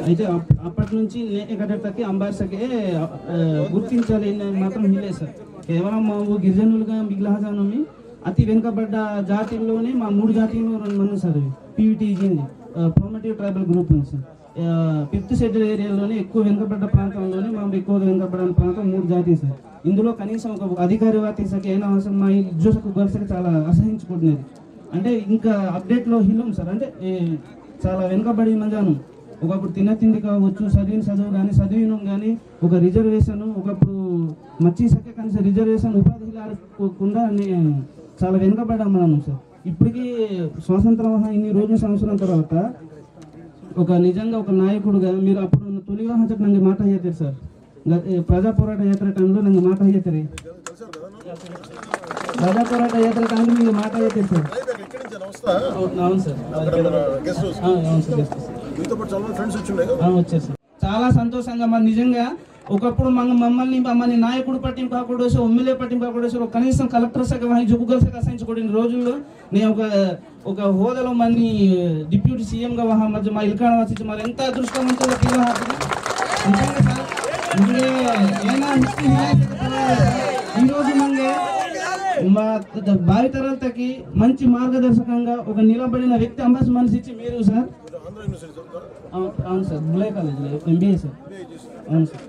అయితే అప్పటి నుంచి నేకటకి అంబార్సకే గుర్తించాలి మాత్రం ఇల్లే సార్. కేవలం మా గిరిజనులుగా మిగిలిన అతి వెనుకబడ్డ జాతిల్లోనే మా 3 జాతీయులు 2 మంది సార్. పీవీటీజీ ప్రోమేటివ్ ట్రైబల్ గ్రూప్ ఉంది సార్. 5th షెడ్యూల్ ఏరియాలోనే ఎక్కువ వెనుకబడ్డ ప్రాంతంలోనే మా ఎక్కువగా వెనుకబడిన ప్రాంతం 3 జాతీయులు సార్. ఇందులో కనీసం ఒక అధికారి వాతీసకి అయినా అవసరం మా ఇజ్జోసకు గొలుసకి చాలా అసహించుకుంటున్నది. అంటే ఇంకా అప్డేట్లో హిల్లం సార్. అంటే చాలా వెనుకబడి మంజాను. ఒకప్పుడు తిండి కావచ్చు, చదువు కానీ చదివినం కానీ ఒక రిజర్వేషన్ ఒకప్పుడు మచ్చీసకే కనీసం రిజర్వేషన్ ఉపాధి లేకుండా చాలా వెనుకబడ్డాం మనం సార్. ఇప్పటికీ స్వాతంత్రం ఇన్ని రోజుల సంవత్సరం తర్వాత ఒక నిజంగా ఒక నాయకుడుగా మీరు అప్పుడు తొలి వివాహ చట్టం ನನಗೆ మాట ಹೇಳ್ತೀರಿ సార్. ప్రజా పోరాట యాత్ర టైంలో ನನಗೆ మాట ಹೇಳ್ತೀರಿ. ప్రజా పోరాట యాత్ర టైంలో మీకు మాట ಹೇಳ್ತೀರಿ సార్. అవును సార్. వచ్చారు సార్. చాలా సంతోషంగా మరి నిజంగా ఒకప్పుడు మమ్మల్ని నాయకుడు పట్టింపు కాకూడదు, ఎమ్మెల్యే పట్టింపు కాకూడదు, కనీసం కలెక్టర్ శాఖ జుగ్గుగల అసహించుకోడిన రోజుల్లో నేను ఒక హోదాలో మంది డిప్యూటీ సీఎంగా మధ్య మా ఇల్కాడ వచ్చి మరి ఎంత అదృష్టవంతులు ఈరోజు మంగే మా భావితరాలకి మంచి మార్గదర్శకంగా ఒక నిలబడిన వ్యక్తి అంబాసి మనసు ఇచ్చి మీరు సార్. అవును సార్, బులే కాలేజ్ ఎంబీఏ సార్. అవును సార్.